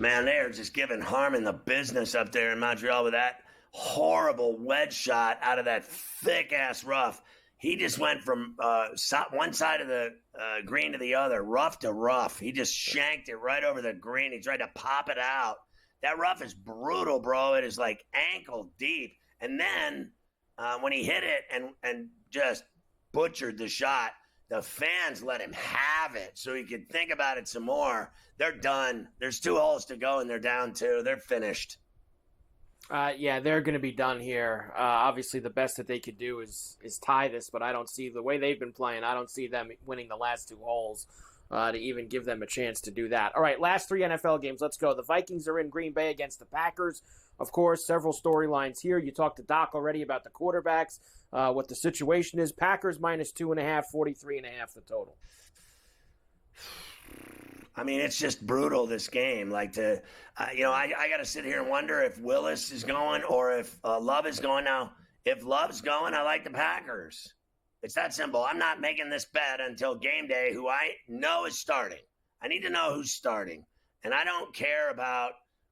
Man, they are just giving Harmon the business up there in Montreal with that horrible wedge shot out of that thick-ass rough. He just went from one side of the green to the other, rough to rough. He just shanked it right over the green. He tried to pop it out. That rough is brutal, bro. It is like ankle deep. And then when he hit it and just butchered the shot, the fans let him have it so he could think about it some more. They're done. There's 2 holes to go, and they're down 2. They're finished. Yeah, they're going to be done here. Obviously, the best that they could do is tie this, but I don't see the way they've been playing. I don't see them winning the last 2 holes to even give them a chance to do that. All right, last 3 NFL games. Let's go. The Vikings are in Green Bay against the Packers. Of course, several storylines here. You talked to Doc already about the quarterbacks, what the situation is. Packers minus 2.5, 43.5 the total. I mean, it's just brutal, this game. Like, I got to sit here and wonder if Willis is going or if Love is going. Now, if Love's going, I like the Packers. It's that simple. I'm not making this bet until game day, who I know is starting. I need to know who's starting. And I don't care about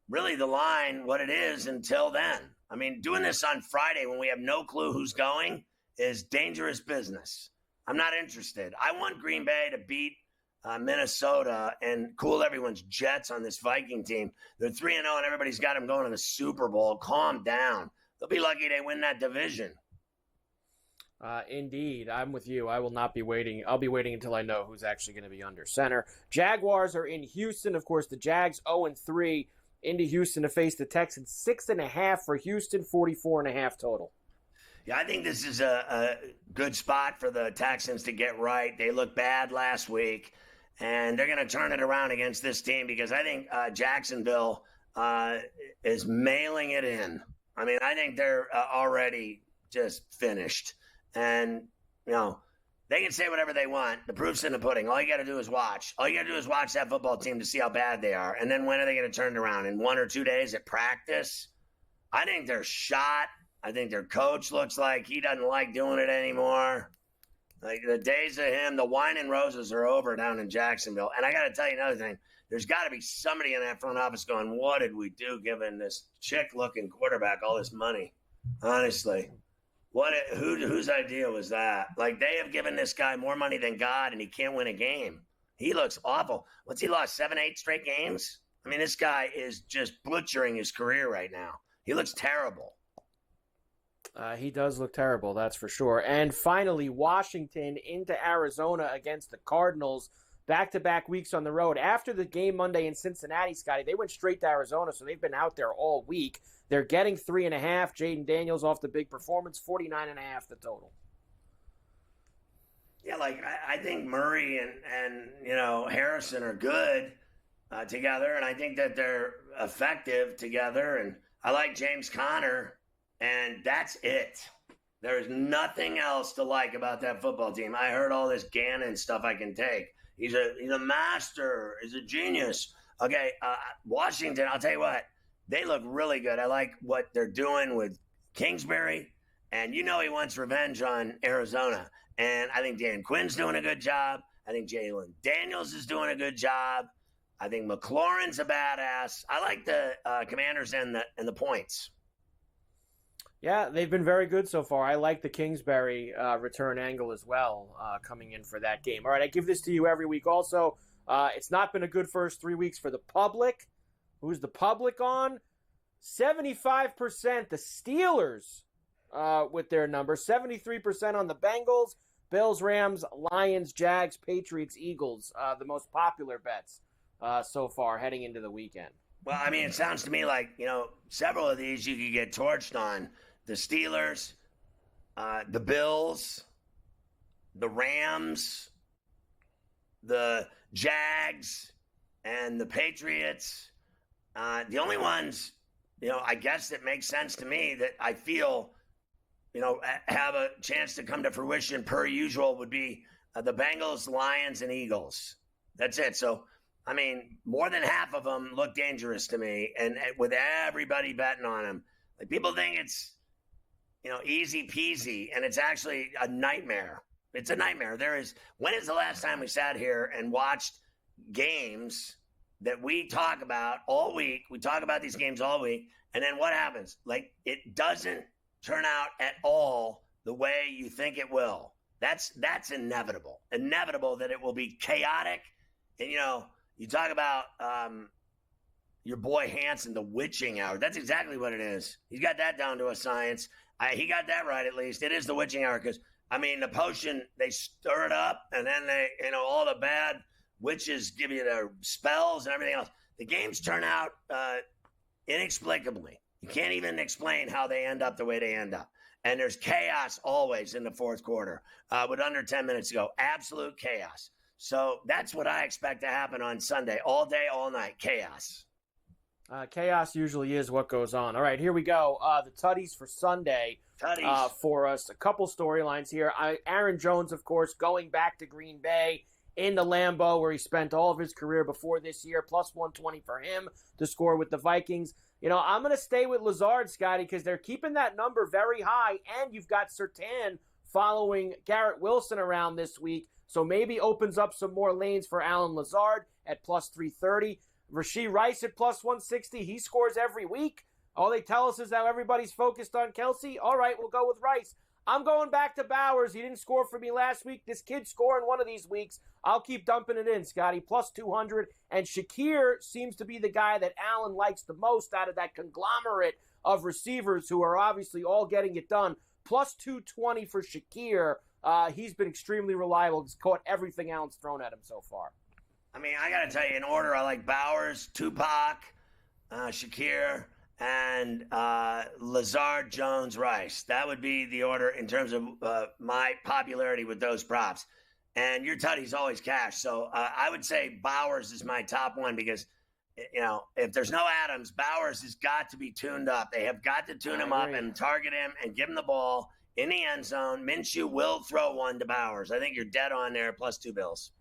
really the line, what it is, until then. I mean, doing this on Friday when we have no clue who's going is dangerous business. I'm not interested. I want Green Bay to beat Minnesota and cool everyone's jets on this Viking team. They're 3-0 and everybody's got them going to the Super Bowl. Calm down. They'll be lucky they win that division. Indeed. I'm with you. I will not be waiting. I'll be waiting until I know who's actually going to be under center. Jaguars are in Houston. Of course, the Jags 0-3 into Houston to face the Texans. 6.5 for Houston, 44.5 total. Yeah, I think this is a good spot for the Texans to get right. They looked bad last week. And they're going to turn it around against this team because I think Jacksonville is mailing it in. I mean, I think they're already just finished. And, they can say whatever they want. The proof's in the pudding. All you got to do is watch. All you got to do is watch that football team to see how bad they are. And then when are they going to turn it around? In 1 or 2 days at practice? I think they're shot. I think their coach looks like he doesn't like doing it anymore. Like, the days of him, the wine and roses are over down in Jacksonville. And I got to tell you another thing. There's got to be somebody in that front office going, what did we do giving this chick-looking quarterback all this money? Honestly. Whose idea was that? Like, they have given this guy more money than God, and he can't win a game. He looks awful. What's he lost, 7, 8 straight games? I mean, this guy is just butchering his career right now. He looks terrible. He does look terrible, that's for sure. And finally, Washington into Arizona against the Cardinals. Back-to-back weeks on the road. After the game Monday in Cincinnati, Scotty, they went straight to Arizona, so they've been out there all week. They're getting 3.5. Jaden Daniels off the big performance, 49.5 the total. Yeah, I think Murray and Harrison are good together, and I think that they're effective together. And I like James Conner. And that's it. There's nothing else to like about that football team. I heard all this Gannon stuff I can take. He's a master. He's a genius. Okay, Washington, I'll tell you what. They look really good. I like what they're doing with Kingsbury. And he wants revenge on Arizona. And I think Dan Quinn's doing a good job. I think Jalen Daniels is doing a good job. I think McLaurin's a badass. I like the Commanders and the points. Yeah, they've been very good so far. I like the Kingsbury return angle as well coming in for that game. All right, I give this to you every week also. It's not been a good first 3 weeks for the public. Who's the public on? 75% the Steelers with their number. 73% on the Bengals. Bills, Rams, Lions, Jags, Patriots, Eagles. The most popular bets so far heading into the weekend. Well, I mean, it sounds to me like, several of these you could get torched on. The Steelers, the Bills, the Rams, the Jags, and the Patriots. The only ones, I guess that makes sense to me that I feel, have a chance to come to fruition per usual would be the Bengals, Lions, and Eagles. That's it. So, I mean, more than half of them look dangerous to me, and with everybody betting on them. Like, people think it's, easy peasy, and it's actually a nightmare. It's a nightmare. When is the last time we sat here and watched games that we talk about all week. We talk about these games all week. And then what happens? Like, it doesn't turn out at all the way you think it will. That's inevitable. Inevitable that it will be chaotic. And, you talk about your boy Hansen, the witching hour. That's exactly what it is. He's got that down to a science. He got that right, at least. It is the witching hour because, the potion, they stir it up, and then they, all the bad witches give you their spells and everything else. The games turn out inexplicably. You can't even explain how they end up the way they end up. And there's chaos always in the fourth quarter with under 10 minutes to go. Absolute chaos. So that's what I expect to happen on Sunday. All day, all night. Chaos. Chaos usually is what goes on. All right, here we go. The Tutties for Sunday for us. A couple storylines here. Aaron Jones, of course, going back to Green Bay in the Lambeau where he spent all of his career before this year, plus 120 for him to score with the Vikings. I'm going to stay with Lazard, Scotty, because they're keeping that number very high, and you've got Surtain following Garrett Wilson around this week, so maybe opens up some more lanes for Allen Lazard at plus 330. Rashee Rice at plus 160. He scores every week. All they tell us is how everybody's focused on Kelsey. All right, we'll go with Rice. I'm going back to Bowers. He didn't score for me last week. This kid's scoring one of these weeks. I'll keep dumping it in, Scotty. Plus 200. And Shakir seems to be the guy that Allen likes the most out of that conglomerate of receivers who are obviously all getting it done. Plus 220 for Shakir. He's been extremely reliable. He's caught everything Allen's thrown at him so far. I got to tell you, in order, I like Bowers, Tupac, Shakir, and Lazard, Jones, Rice. That would be the order in terms of my popularity with those props. And your Tutty's always cash. So I would say Bowers is my top one because, if there's no Adams, Bowers has got to be tuned up. They have got to tune him up and target him and give him the ball in the end zone. Minshew will throw one to Bowers. I think you're dead on there, plus $2 bills.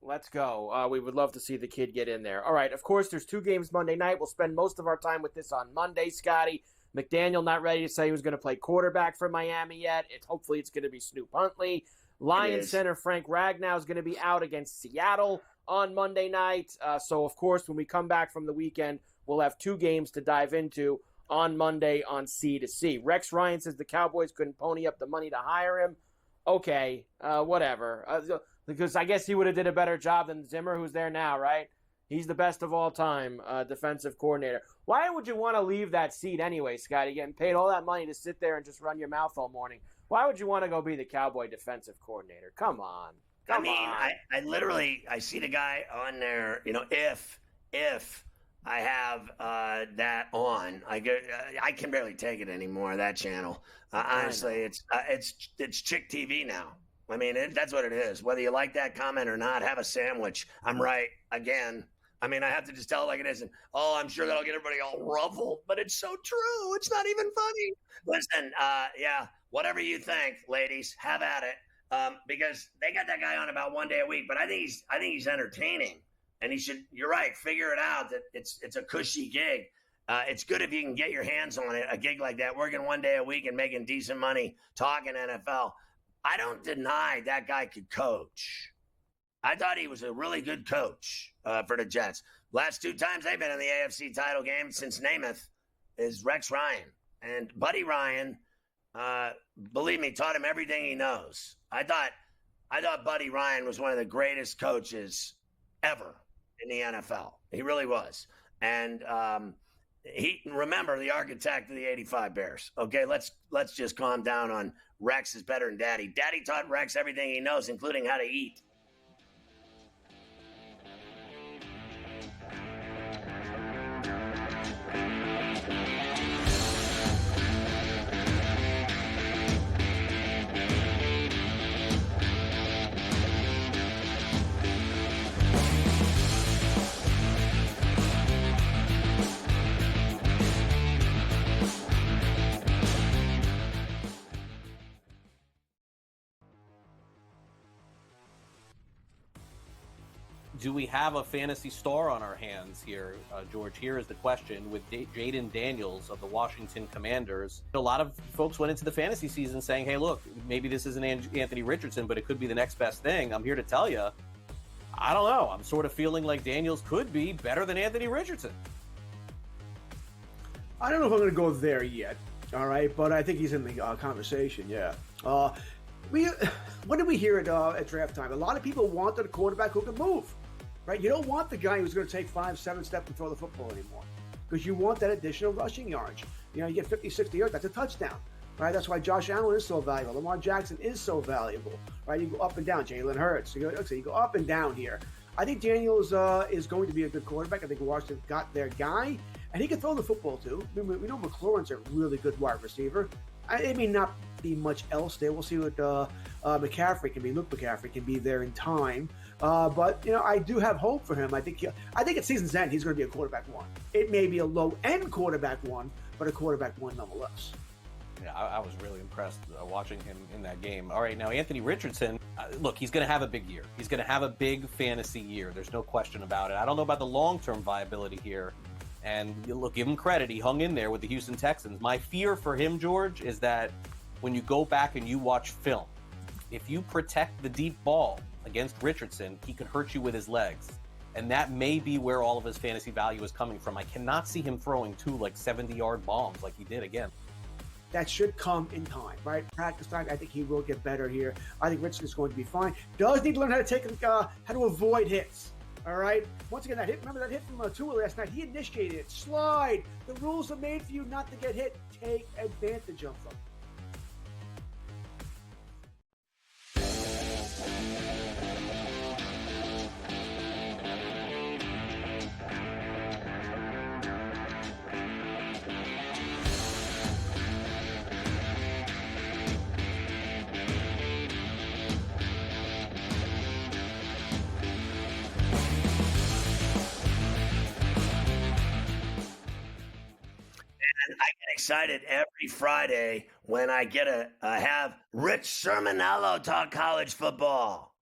Let's go. We would love to see the kid get in there. All right, of course, there's 2 games Monday night. We'll spend most of our time with this on Monday, Scotty. McDaniel not ready to say he was going to play quarterback for Miami yet. Hopefully it's going to be Snoop Huntley. Lions center Frank Ragnow is going to be out against Seattle on Monday night. So, of course, when we come back from the weekend, we'll have 2 games to dive into on Monday on C2C. Rex Ryan says the Cowboys couldn't pony up the money to hire him. Okay, whatever. Because I guess he would have did a better job than Zimmer, who's there now, right? He's the best of all time defensive coordinator. Why would you want to leave that seat anyway, Scotty? Getting paid all that money to sit there and just run your mouth all morning. Why would you want to go be the Cowboy defensive coordinator? Come on. I literally see the guy on there, if I have that on, I can barely take it anymore, that channel. Honestly, it's Chick TV now. That's what it is. Whether you like that comment or not, have a sandwich. I'm right again. I have to just tell it like it is. And, I'm sure that'll get everybody all ruffled, but it's so true. It's not even funny. Listen, whatever you think, ladies, have at it. Because they got that guy on about one day a week, but I think he's entertaining, and he should. You're right. Figure it out that it's a cushy gig. It's good if you can get your hands on it. A gig like that, working one day a week and making decent money, talking NFL. I don't deny that guy could coach. I thought he was a really good coach for the Jets. Last 2 times they've been in the AFC title game since Namath is Rex Ryan. And Buddy Ryan, believe me, taught him everything he knows. I thought Buddy Ryan was one of the greatest coaches ever in the NFL. He really was. And remember, the architect of the 85 Bears. Okay, let's just calm down on Rex is better than Daddy. Daddy taught Rex everything he knows, including how to eat. Do we have a fantasy star on our hands here, George? Here is the question with Jaden Daniels of the Washington Commanders. A lot of folks went into the fantasy season saying, hey, look, maybe this isn't Anthony Richardson, but it could be the next best thing. I'm here to tell you, I don't know. I'm sort of feeling like Daniels could be better than Anthony Richardson. I don't know if I'm going to go there yet, all right? But I think he's in the conversation, yeah. What did we hear at draft time? A lot of people wanted a quarterback who could move, right? You don't want the guy who's going to take 5-7 steps and throw the football anymore because you want that additional rushing yards. You get 50, 60 yards, that's a touchdown, right? That's why Josh Allen is so valuable. Lamar Jackson is so valuable, right? You go up and down. Jalen Hurts. You go up and down here. I think Daniels is going to be a good quarterback. I think Washington got their guy, and he can throw the football too. We know McLaurin's a really good wide receiver. It may not be much else there. We'll see what McCaffrey can be. Luke McCaffrey can be there in time. But I do have hope for him. I think at season's end he's going to be a quarterback one. It may be a low end quarterback one, but a quarterback one nonetheless. Yeah, I was really impressed watching him in that game. All right, now Anthony Richardson, look, he's going to have a big year. He's going to have a big fantasy year. There's no question about it. I don't know about the long-term viability here. And look, give him credit. He hung in there with the Houston Texans. My fear for him, George, is that when you go back and you watch film, if you protect the deep ball against Richardson, he could hurt you with his legs. And that may be where all of his fantasy value is coming from. I cannot see him throwing 2 70-yard bombs like he did again. That should come in time, right? Practice time. I think he will get better here. I think Richardson is going to be fine. Does need to learn how to avoid hits. All right. Once again, that hit. Remember that hit from Tua last night? He initiated it. Slide. The rules are made for you not to get hit. Take advantage of them. Excited every Friday when I get to have Rich Sermonello talk college football.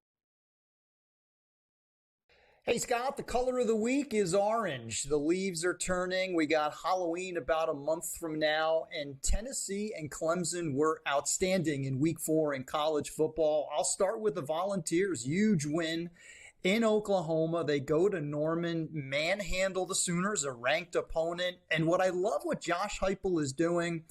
Hey, Scott, the color of the week is orange. The leaves are turning. We got Halloween about a month from now, and Tennessee and Clemson were outstanding in week 4 in college football. I'll start with the Volunteers. Huge win in Oklahoma. They go to Norman, manhandle the Sooners, a ranked opponent. And what I love what Josh Heupel is doing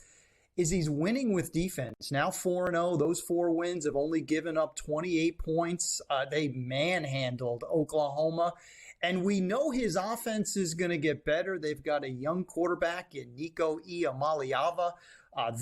is he's winning with defense. Now 4-0. Those 4 wins have only given up 28 points. They manhandled Oklahoma. And we know his offense is going to get better. They've got a young quarterback in Nico Iamaleava.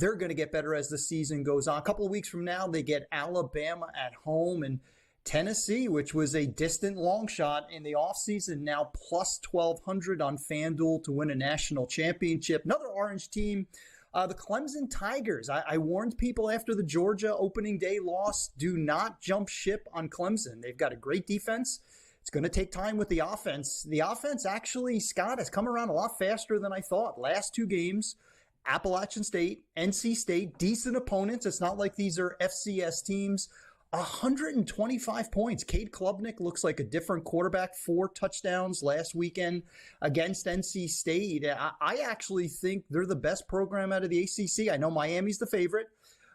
They're going to get better as the season goes on. A couple of weeks from now, they get Alabama at home, and Tennessee, which was a distant long shot in the offseason, now plus 1,200 on FanDuel to win a national championship. Another orange team, the Clemson Tigers. I warned people after the Georgia opening day loss, do not jump ship on Clemson. They've got a great defense. It's going to take time with the offense. The offense actually, Scott, has come around a lot faster than I thought. Last 2 games, Appalachian State, NC State, decent opponents. It's not like these are FCS teams. 125 points. Cade Klubnik looks like a different quarterback. 4 touchdowns last weekend against NC State. I actually think they're the best program out of the ACC. I know Miami's the favorite,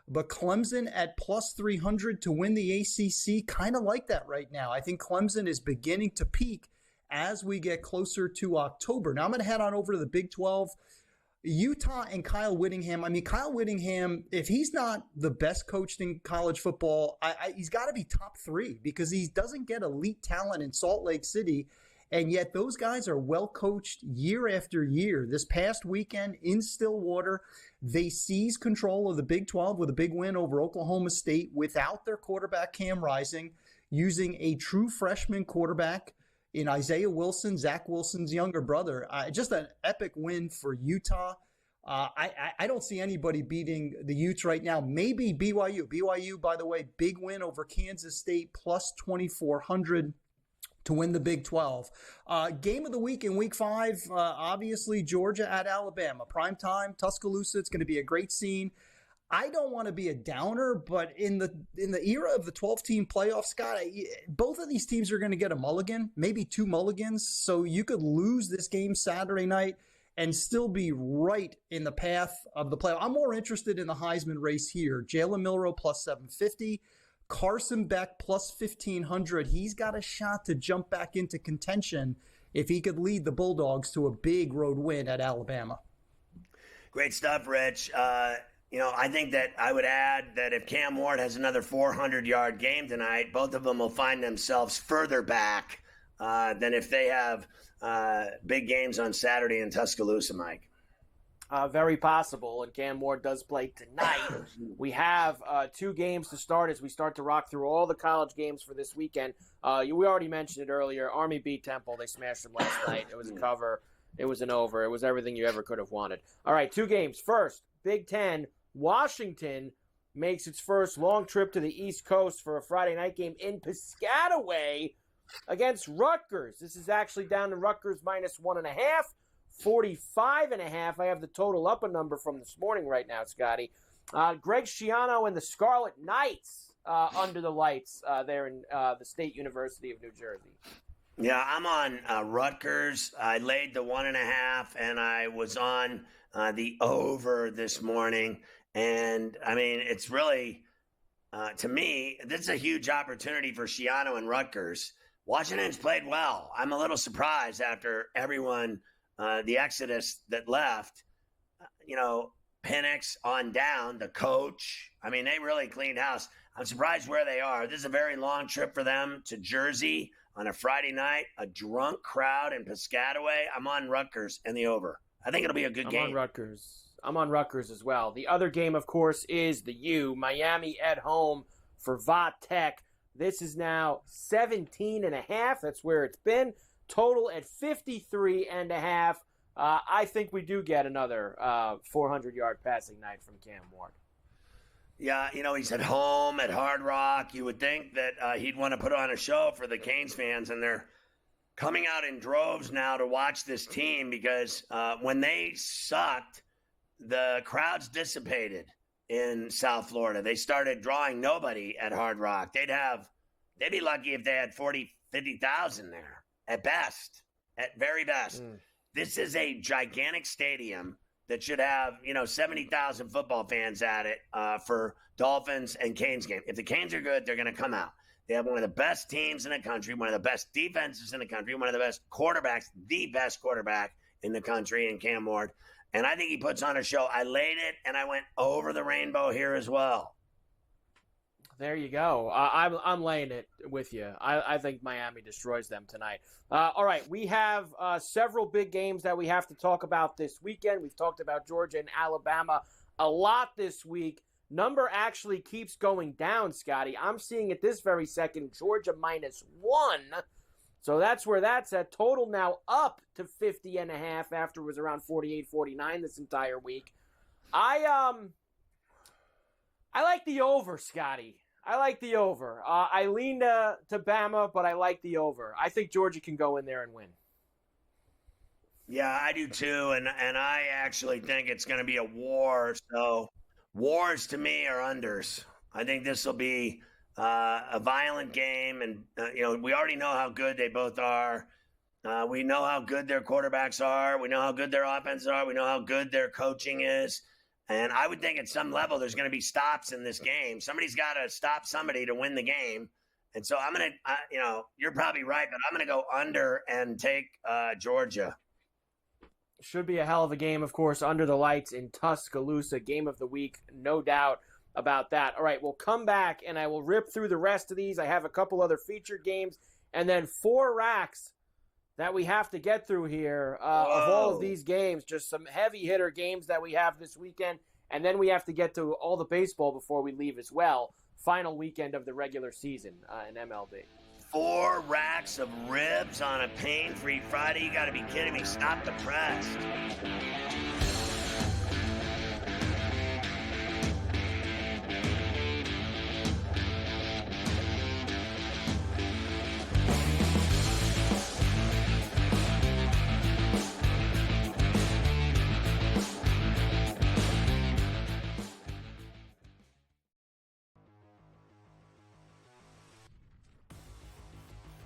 but Clemson at plus 300 to win the ACC, kind of like that right now. I think Clemson is beginning to peak as we get closer to October. Now I'm going to head on over to the Big 12. Utah and Kyle Whittingham. I mean, Kyle Whittingham, if he's not the best coached in college football, he's got to be top 3 because he doesn't get elite talent in Salt Lake City. And yet those guys are well coached year after year. This past weekend in Stillwater, they seized control of the Big 12 with a big win over Oklahoma State without their quarterback Cam Rising, using a true freshman quarterback in Isaiah Wilson, Zach Wilson's younger brother. Just an epic win for Utah. I don't see anybody beating the Utes right now. Maybe BYU. BYU, by the way, big win over Kansas State, plus 2,400 to win the Big 12. Game of the week in week 5, obviously Georgia at Alabama. Primetime, Tuscaloosa. It's going to be a great scene. I don't want to be a downer, but in the era of the 12-team playoff, Scott, both of these teams are going to get a mulligan, maybe 2 mulligans. So you could lose this game Saturday night and still be right in the path of the playoff. I'm more interested in the Heisman race here. Jalen Milroe plus 750, Carson Beck plus 1,500. He's got a shot to jump back into contention if he could lead the Bulldogs to a big road win at Alabama. Great stuff, Rich. I think that I would add that if Cam Ward has another 400-yard game tonight, both of them will find themselves further back than if they have big games on Saturday in Tuscaloosa, Mike. Very possible, and Cam Ward does play tonight. We have 2 games to start as we start to rock through all the college games for this weekend. We already mentioned it earlier. Army beat Temple. They smashed them last night. It was a cover. It was an over. It was everything you ever could have wanted. All right, 2 games. First, Big Ten. Washington makes its first long trip to the East Coast for a Friday night game in Piscataway against Rutgers. This is actually down to Rutgers minus 1.5. 45.5. I have the total up a number from this morning right now, Scotty. Greg Schiano and the Scarlet Knights under the lights there in the State University of New Jersey. Yeah, I'm on Rutgers. I laid the 1.5, and I was on the over this morning. And, I mean, it's really, to me, this is a huge opportunity for Schiano and Rutgers. Washington's played well. I'm a little surprised after everyone – the exodus that left, Penix on down, the coach. I mean, they really cleaned house. I'm surprised where they are. This is a very long trip for them to Jersey on a Friday night, a drunk crowd in Piscataway. I'm on Rutgers and the over. I think it'll be a good game. I'm on Rutgers as well. The other game, of course, is the U. Miami at home for Va Tech. This is now 17.5. That's where it's been. Total at 53.5. I think we do get another 400-yard passing night from Cam Ward. Yeah, he's at home at Hard Rock. You would think that he'd want to put on a show for the Canes fans, and they're coming out in droves now to watch this team because when they sucked, the crowds dissipated in South Florida. They started drawing nobody at Hard Rock. They'd be lucky if they had 50,000 there. At best, at very best. This is a gigantic stadium that should have, 70,000 football fans at it for Dolphins and Canes game. If the Canes are good, they're going to come out. They have one of the best teams in the country, one of the best defenses in the country, one of the best quarterbacks, the best quarterback in the country in Cam Ward. And I think he puts on a show. I laid it, and I went over the rainbow here as well. There you go. I'm laying it with you. I think Miami destroys them tonight. All right, we have several big games that we have to talk about this weekend. We've talked about Georgia and Alabama a lot this week. Number actually keeps going down, Scotty. I'm seeing it this very second, Georgia minus 1. So that's where that's at. Total now up to 50.5 after it was around 48, 49 this entire week. I like the over, Scotty. I like the over. I lean to Bama, but I like the over. I think Georgia can go in there and win. Yeah, I do too, and I actually think it's going to be a war. So wars to me are unders. I think this will be a violent game, and we already know how good they both are. We know how good their quarterbacks are. We know how good their offenses are. We know how good their coaching is. And I would think at some level there's going to be stops in this game. Somebody's got to stop somebody to win the game. And so I'm going to, you're probably right, but I'm going to go under and take Georgia. Should be a hell of a game, of course, under the lights in Tuscaloosa. Game of the week, no doubt about that. All right, we'll come back and I will rip through the rest of these. I have a couple other featured games and then 4 racks that we have to get through here of all of these games. Just some heavy hitter games that we have this weekend. And then we have to get to all the baseball before we leave as well. Final weekend of the regular season in MLB. 4 racks of ribs on a pain-free Friday. You got to be kidding me. Stop the press.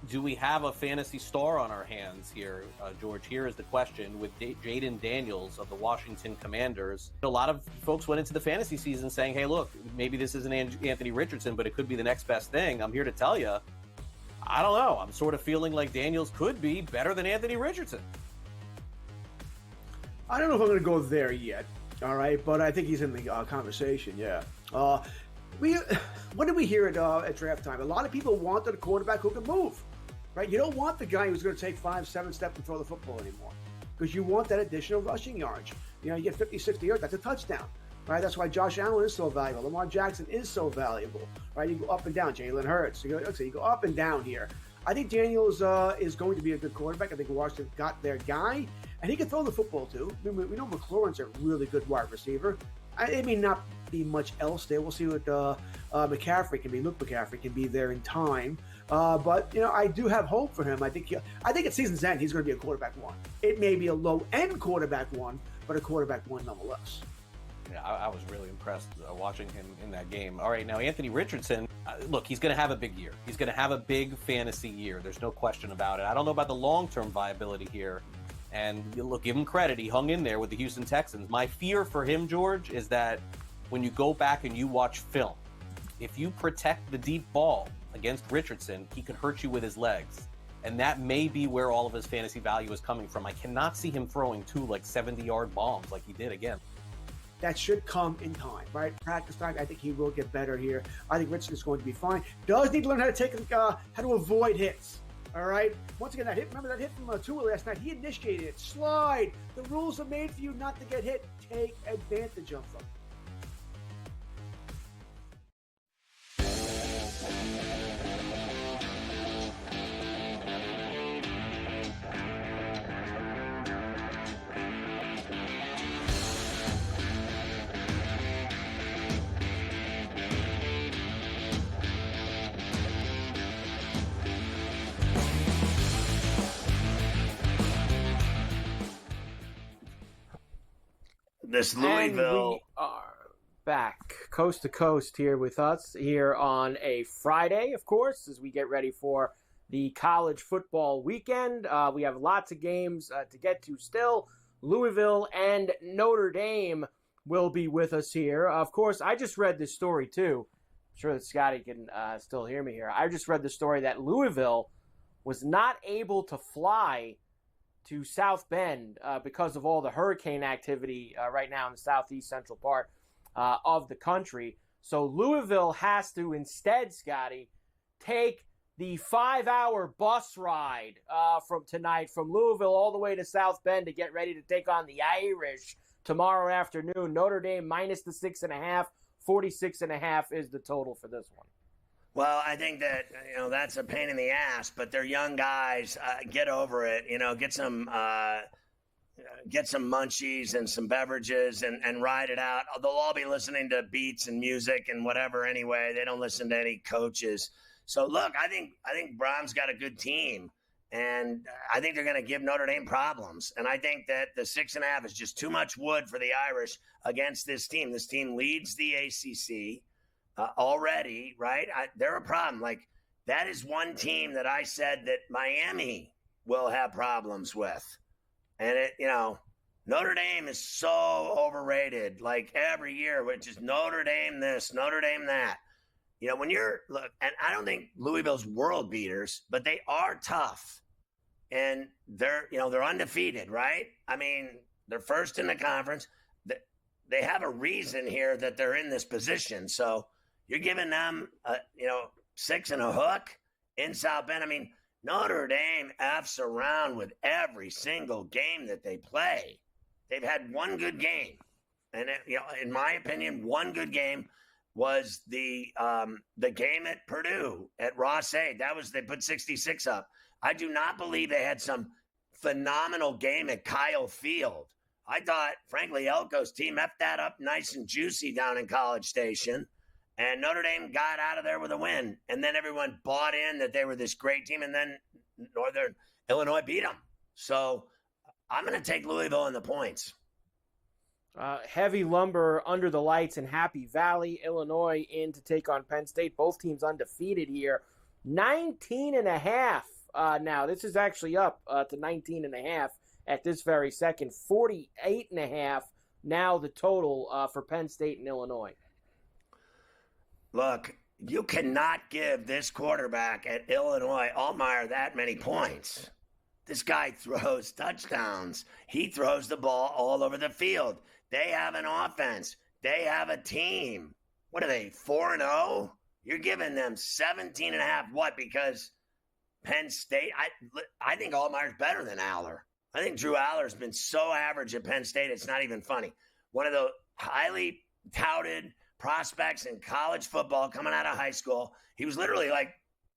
do we have a fantasy star on our hands here, George? Here is the question with Jaden Daniels of the Washington Commanders. A lot of folks went into the fantasy season saying, hey, look, maybe this isn't Anthony Richardson, but it could be the next best thing. I'm here to tell you, I don't know. I'm sort of feeling like Daniels could be better than Anthony Richardson. I don't know if I'm going to go there yet, all right, but I think he's in the conversation, yeah. What did we hear at draft time? A lot of people wanted a quarterback who can move, right? You don't want the guy who's going to take 5-7 steps and throw the football anymore because you want that additional rushing yards. You know, you get 50, 60 yards, that's a touchdown, right? That's why Josh Allen is so valuable. Lamar Jackson is so valuable, right? You go up and down. Jalen Hurts. You go up and down here. I think Daniels is going to be a good quarterback. I think Washington got their guy, and he can throw the football too. We know McLaurin's a really good wide receiver. It may not be much else there. We'll see what McCaffrey can be. Luke McCaffrey can be there in time. But, you know, I do have hope for him. I think at season's end, he's going to be a quarterback one. It may be a low-end quarterback one, but a quarterback one nonetheless. Yeah, I was really impressed watching him in that game. All right, now Anthony Richardson, look, he's going to have a big year. He's going to have a big fantasy year. There's no question about it. I don't know about the long-term viability here. And look, give him credit. He hung in there with the Houston Texans. My fear for him, George, is that when you go back and you watch film, if you protect the deep ball against Richardson, he could hurt you with his legs. And that may be where all of his fantasy value is coming from. I cannot see him throwing 2 70-yard bombs like he did again. That should come in time, right? Practice time. I think he will get better here. I think Richardson's going to be fine. Does need to learn how to avoid hits. All right. Once again, that hit. Remember that hit from Tua last night? He initiated it. Slide. The rules are made for you not to get hit. Take advantage of them. This Louisville. And we are back coast to coast here with us here on a Friday, of course, as we get ready for the college football weekend. We have lots of games to get to still. Louisville and Notre Dame will be with us here. Of course, I just read this story too. I'm sure that Scotty can still hear me here. I just read the story that Louisville was not able to fly to South Bend because of all the hurricane activity right now in the southeast central part of the country. So Louisville has to instead, Scotty, take the 5-hour bus ride from tonight from Louisville all the way to South Bend to get ready to take on the Irish tomorrow afternoon. Notre Dame minus the 6.5, 46.5 is the total for this one. Well, I think that, that's a pain in the ass, but they're young guys. Get over it. Get some munchies and some beverages and ride it out. They'll all be listening to beats and music and whatever anyway. They don't listen to any coaches. So, look, I think Brahm's got a good team, and I think they're going to give Notre Dame problems. And I think that the 6.5 is just too much wood for the Irish against this team. This team leads the ACC. Already, right? They're a problem. Like, that is one team that I said that Miami will have problems with. And Notre Dame is so overrated. Like, every year, which is Notre Dame this, Notre Dame that. And I don't think Louisville's world beaters, but they are tough. And they're undefeated, right? I mean, they're first in the conference. They have a reason here that they're in this position. So, you're giving them, 6 and a hook in South Bend. I mean, Notre Dame F's around with every single game that they play. They've had one good game. And, in my opinion, one good game was the game at Purdue, at Ross-Ade. They put 66 up. I do not believe they had some phenomenal game at Kyle Field. I thought, frankly, Elko's team effed that up nice and juicy down in College Station. And Notre Dame got out of there with a win. And then everyone bought in that they were this great team. And then Northern Illinois beat them. So I'm going to take Louisville in the points. Heavy lumber under the lights in Happy Valley, Illinois, in to take on Penn State. Both teams undefeated here. 19.5 now. This is actually up to 19.5 at this very second. 48.5 now the total for Penn State and Illinois. Look, you cannot give this quarterback at Illinois, Altmaier, that many points. This guy throws touchdowns. He throws the ball all over the field. They have an offense. They have a team. What are they, 4-0? You're giving them 17.5. What? Because Penn State? I think Altmaier's better than Aller. I think Drew Aller's been so average at Penn State, it's not even funny. One of the highly touted prospects in college football coming out of high school. He was literally like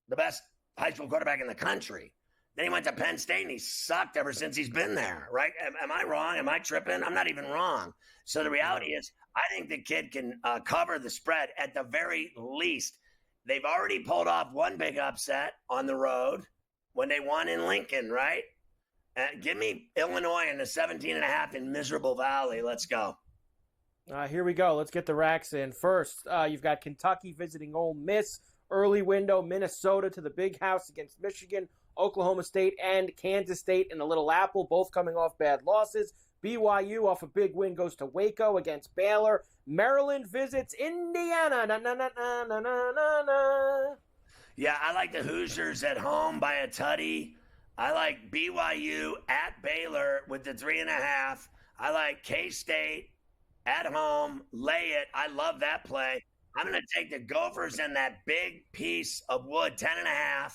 the best high school quarterback in the country. Then he went to Penn State and he sucked ever since he's been there, right? Am I wrong? Am I tripping? I'm not even wrong. So the reality is, I think the kid can cover the spread at the very least. They've already pulled off one big upset on the road when they won in Lincoln, right? Give me Illinois in the 17.5 in Miserable Valley. Let's go. Here we go. Let's get the racks in. First, you've got Kentucky visiting Ole Miss. Early window, Minnesota to the Big House against Michigan. Oklahoma State and Kansas State in the Little Apple, both coming off bad losses. BYU off a big win goes to Waco against Baylor. Maryland visits Indiana. Na, na, na, na, na, na, na. Yeah, I like the Hoosiers at home by a tutty. I like BYU at Baylor with the 3.5. I like K-State at home. Lay it. I love that play. I'm going to take the Gophers and that big piece of wood, 10.5.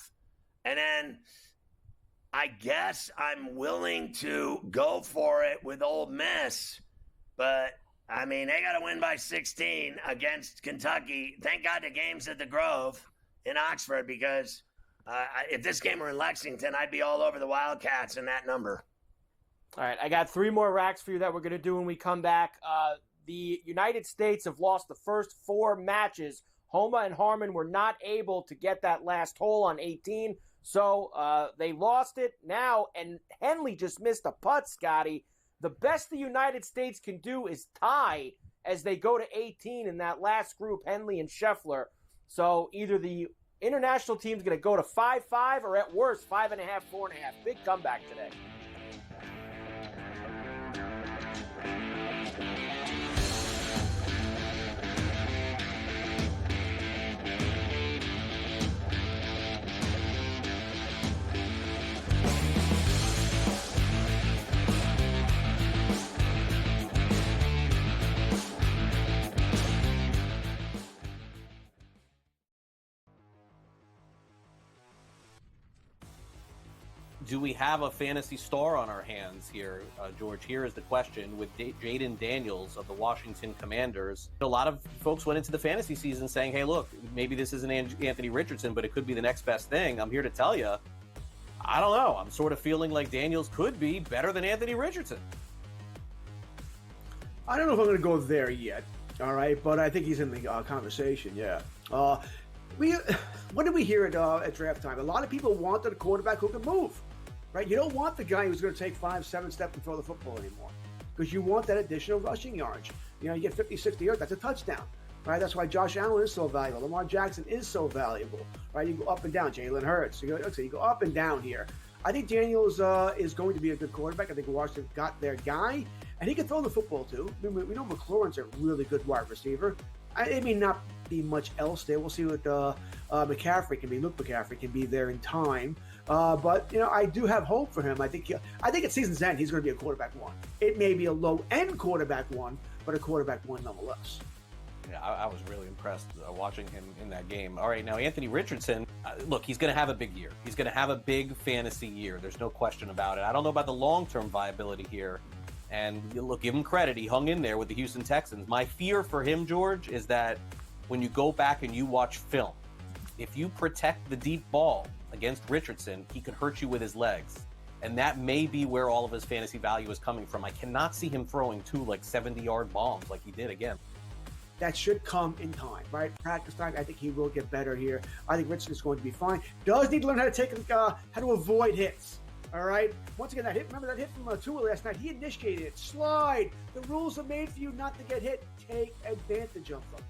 And then I guess I'm willing to go for it with Ole Miss. But, I mean, they got to win by 16 against Kentucky. Thank God the game's at the Grove in Oxford, because if this game were in Lexington, I'd be all over the Wildcats in that number. All right, I got 3 more racks for you that we're going to do when we come back. The United States have lost the first 4 matches. Homa and Harmon were not able to get that last hole on 18. So they lost it now, and Henley just missed a putt, Scotty. The best the United States can do is tie as they go to 18 in that last group, Henley and Scheffler. So either the international team's going to go to 5-5 or at worst 5.5, 4.5. Big comeback today. Do we have a fantasy star on our hands here, George? Here is the question with Jaden Daniels of the Washington Commanders. A lot of folks went into the fantasy season saying, hey, look, maybe this isn't Anthony Richardson, but it could be the next best thing. I'm here to tell you, I don't know. I'm sort of feeling like Daniels could be better than Anthony Richardson. I don't know if I'm going to go there yet, all right, but I think he's in the conversation, yeah. What did we hear at draft time? A lot of people wanted a quarterback who can move, right? You don't want the guy who's going to take 5-7 steps and throw the football anymore, because you want that additional rushing yards. You know, you get 50, 60 yards, that's a touchdown, right? That's why Josh Allen is so valuable. Lamar Jackson is so valuable, right? You go up and down. Jalen Hurts. You go up and down here. I think Daniels is going to be a good quarterback. I think Washington got their guy, and he can throw the football too. We know McLaurin's a really good wide receiver. It may not be much else there. We'll see what McCaffrey can be. Luke McCaffrey can be there in time. But, you know, I do have hope for him. I think at season's end, he's going to be a quarterback 1. It may be a low-end quarterback 1, but a quarterback 1 nonetheless. Yeah, I was really impressed watching him in that game. All right, now Anthony Richardson, look, he's going to have a big year. He's going to have a big fantasy year. There's no question about it. I don't know about the long-term viability here. And look, give him credit. He hung in there with the Houston Texans. My fear for him, George, is that when you go back and you watch film, if you protect the deep ball against Richardson, he could hurt you with his legs. And that may be where all of his fantasy value is coming from. I cannot see him throwing 2 70-yard bombs like he did again. That should come in time, right? Practice time. I think he will get better here. I think Richardson's going to be fine. Does need to learn how to avoid hits. All right. Once again, that hit. Remember that hit from Tua last night? He initiated it. Slide. The rules are made for you not to get hit. Take advantage of them.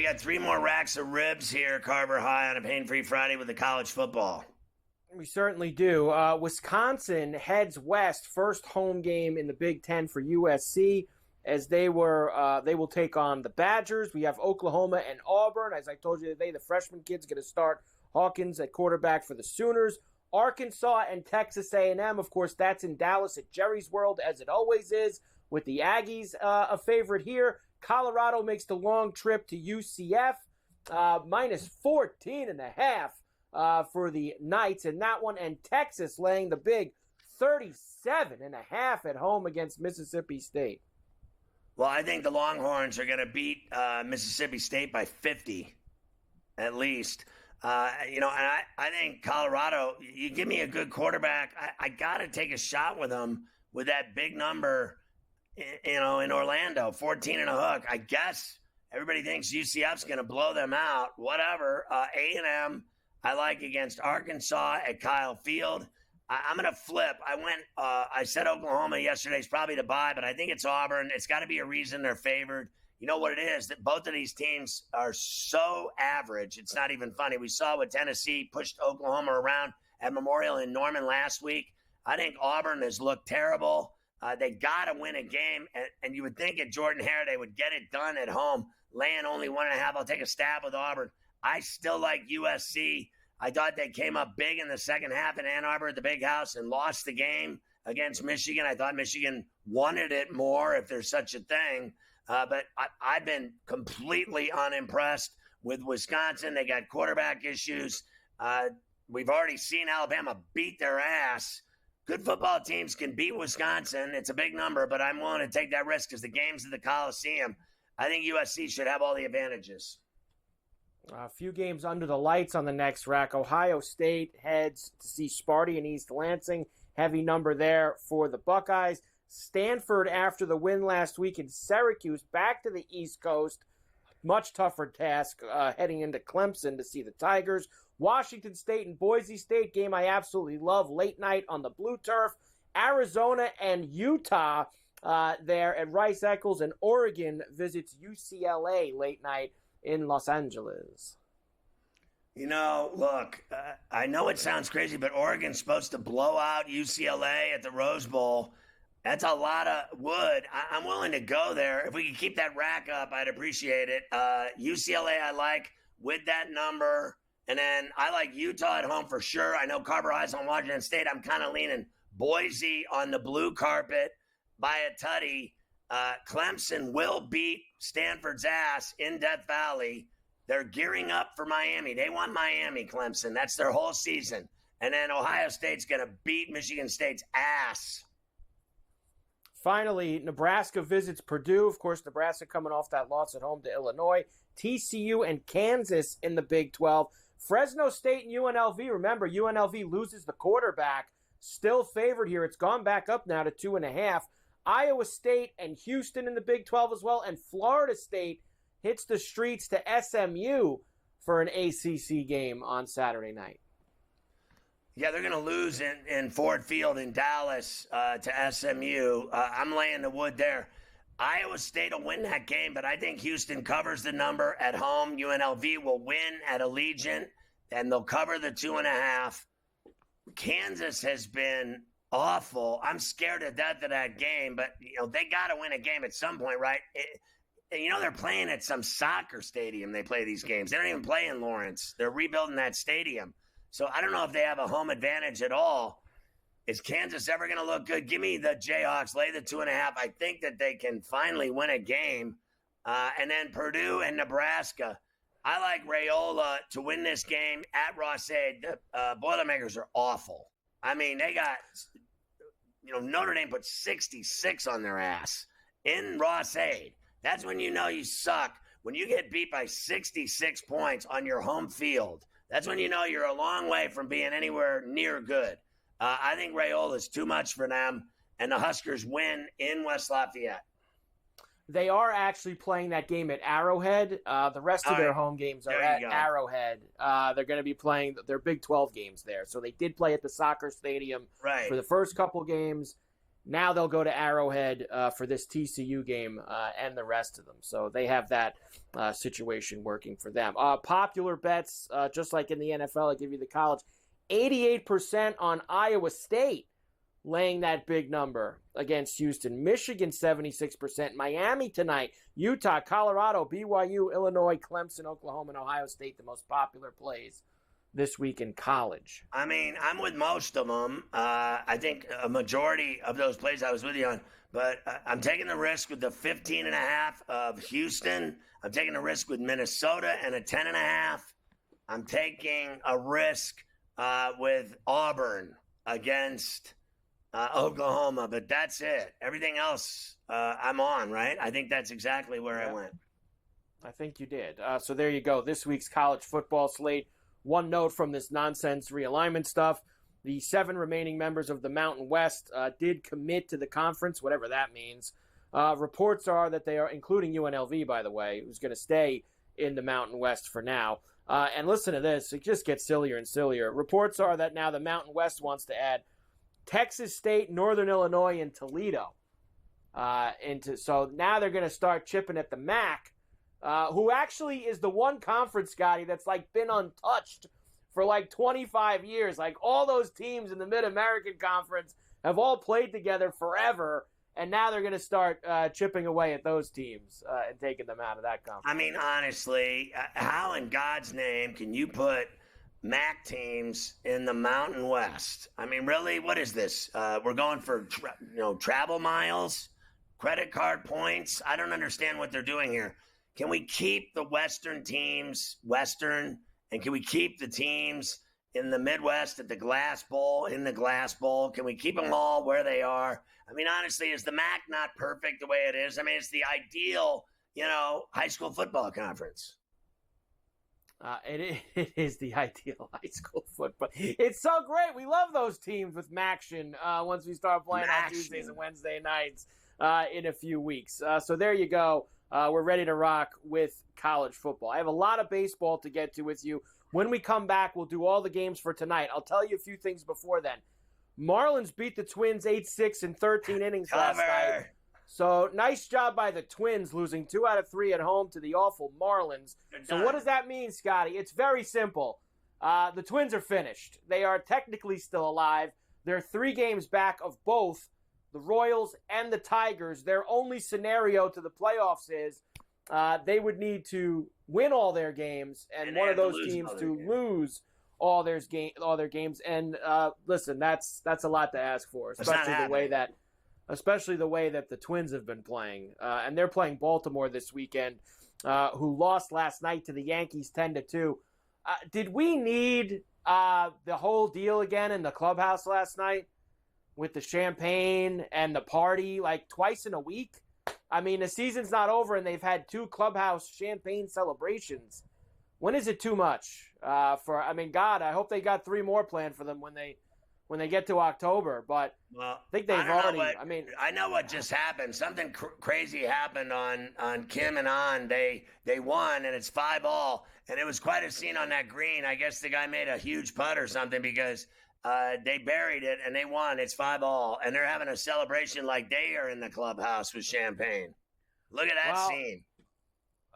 got 3 more racks of ribs here, Carver High, on a pain-free Friday with the college football. We certainly do. Wisconsin heads west, first home game in the Big Ten for USC, as they will take on the Badgers. We have Oklahoma and Auburn. As I told you today, the freshman kid's going to start Hawkins at quarterback for the Sooners. Arkansas and Texas A&M, of course, that's in Dallas at Jerry's World, as it always is, with the Aggies a favorite here. Colorado makes the long trip to UCF, minus 14.5 for the Knights in that one, and Texas laying the big 37.5 at home against Mississippi State. Well, I think the Longhorns are going to beat Mississippi State by 50, at least. And I think Colorado, you give me a good quarterback, I got to take a shot with them with that big number, in Orlando, 14 and a hook. I guess everybody thinks UCF's going to blow them out. Whatever. A&M, I like against Arkansas at Kyle Field. I'm going to flip. I said Oklahoma yesterday is probably to buy, but I think it's Auburn. It's got to be a reason they're favored. You know what it is? That both of these teams are so average. It's not even funny. We saw what Tennessee pushed Oklahoma around at Memorial in Norman last week. I think Auburn has looked terrible. They got to win a game, and you would think at Jordan-Hare they would get it done at home. Laying only 1.5, I'll take a stab with Auburn. I still like USC. I thought they came up big in the second half in Ann Arbor at the Big House and lost the game against Michigan. I thought Michigan wanted it more, if there's such a thing. But I've been completely unimpressed with Wisconsin. They got quarterback issues. We've already seen Alabama beat their ass. Good football teams can beat Wisconsin. It's a big number, but I'm willing to take that risk because the game's at the Coliseum. I think USC should have all the advantages. A few games under the lights on the next rack. Ohio State heads to see Sparty and East Lansing. Heavy number there for the Buckeyes. Stanford, after the win last week in Syracuse, back to the East Coast. Much tougher task heading into Clemson to see the Tigers. Washington State and Boise State, game I absolutely love, late night on the blue turf. Arizona and Utah there at Rice Eccles, and Oregon visits UCLA late night in Los Angeles. Look, I know it sounds crazy, but Oregon's supposed to blow out UCLA at the Rose Bowl. That's a lot of wood. I'm willing to go there. If we could keep that rack up, I'd appreciate it. UCLA I like with that number. And then I like Utah at home for sure. I know Carver High's on Washington State. I'm kind of leaning Boise on the blue carpet by a tutty. Clemson will beat Stanford's ass in Death Valley. They're gearing up for Miami. They want Miami, Clemson. That's their whole season. And then Ohio State's going to beat Michigan State's ass. Finally, Nebraska visits Purdue. Of course, Nebraska coming off that loss at home to Illinois. TCU and Kansas in the Big 12. Fresno State and UNLV. Remember, UNLV loses the quarterback. Still favored here. It's gone back up now to 2.5. Iowa State and Houston in the Big 12 as well. And Florida State hits the streets to SMU for an ACC game on Saturday night. Yeah, they're going to lose in Ford Field in Dallas to SMU. I'm laying the wood there. Iowa State will win that game, but I think Houston covers the number at home. UNLV will win at Allegiant, and they'll cover the 2.5. Kansas has been awful. I'm scared to death of that game, but they got to win a game at some point, right? They're playing at some soccer stadium. They play these games. They don't even play in Lawrence. They're rebuilding that stadium. So I don't know if they have a home advantage at all. Is Kansas ever going to look good? Give me the Jayhawks, lay the 2.5. I think that they can finally win a game. And then Purdue and Nebraska. I like Raiola to win this game at Ross-Ade. The Boilermakers are awful. I mean, they got, Notre Dame put 66 on their ass in Ross-Ade. That's when you know you suck. When you get beat by 66 points on your home field, that's when you know you're a long way from being anywhere near good. I think Raiola's too much for them, and the Huskers win in West Lafayette. They are actually playing that game at Arrowhead. The rest of their home games are at Arrowhead. They're going to be playing their Big 12 games there. So they did play at the soccer stadium for the first couple games. Now they'll go to Arrowhead for this TCU game and the rest of them. So they have that situation working for them. Popular bets, just like in the NFL, I give you the college. 88% on Iowa State laying that big number against Houston. Michigan, 76%. Miami tonight. Utah, Colorado, BYU, Illinois, Clemson, Oklahoma, and Ohio State, the most popular plays this week in college. I mean, I'm with most of them. I think a majority of those plays I was with you on, but I'm taking the risk with the 15.5 of Houston. I'm taking a risk with Minnesota and a 10.5. I'm taking a risk with Auburn against Oklahoma, but that's it. Everything else I'm on, right? I think that's exactly where I went. I think you did. So there you go. This week's college football slate. One note from this nonsense realignment stuff. The 7 remaining members of the Mountain West did commit to the conference, whatever that means. Reports are that they are, including UNLV, by the way, who's going to stay in the Mountain West for now. And listen to this. It just gets sillier and sillier. Reports are that now the Mountain West wants to add Texas State, Northern Illinois, and Toledo. So now they're going to start chipping at the MAC, who actually is the one conference, Scotty, that's like been untouched for like 25 years. Like all those teams in the Mid-American Conference have all played together forever, and now they're going to start chipping away at those teams and taking them out of that conference. I mean, honestly, how in God's name can you put MAC teams in the Mountain West? I mean, really, what is this? We're going for travel miles, credit card points. I don't understand what they're doing here. Can we keep the Western teams Western, and can we keep the teams in the Midwest at the Glass Bowl in the Glass Bowl? Can we keep them all where they are? I mean, honestly, is the MAC not perfect the way it is? I mean, it's the ideal, high school football conference. It is the ideal high school football. It's so great. We love those teams with Maction once we start playing on Tuesdays and Wednesday nights in a few weeks. So there you go. We're ready to rock with college football. I have a lot of baseball to get to with you. When we come back, we'll do all the games for tonight. I'll tell you a few things before then. Marlins beat the Twins 8-6 in 13 innings last night. So nice job by the Twins, losing 2 out of 3 at home to the awful Marlins. So what does that mean, Scotty? It's very simple. The Twins are finished. They are technically still alive. They're 3 games back of both the Royals and the Tigers. Their only scenario to the playoffs is they would need to win all their games and one of those teams to lose all their games. And listen, that's a lot to ask for, especially the way that the Twins have been playing. And they're playing Baltimore this weekend, who lost last night to the Yankees 10-2. Did we need the whole deal again in the clubhouse last night with the champagne and the party like twice in a week? I mean, the season's not over and they've had 2 clubhouse champagne celebrations. When is it too much? God, I hope they got 3 more planned for them when they get to October. But I think they've already. I know what just happened. Something crazy happened on Kim and On. They won, and it's 5-all, and it was quite a scene on that green. I guess the guy made a huge putt or something because they buried it and they won. It's 5-all, and they're having a celebration like they are in the clubhouse with champagne. Look at that scene.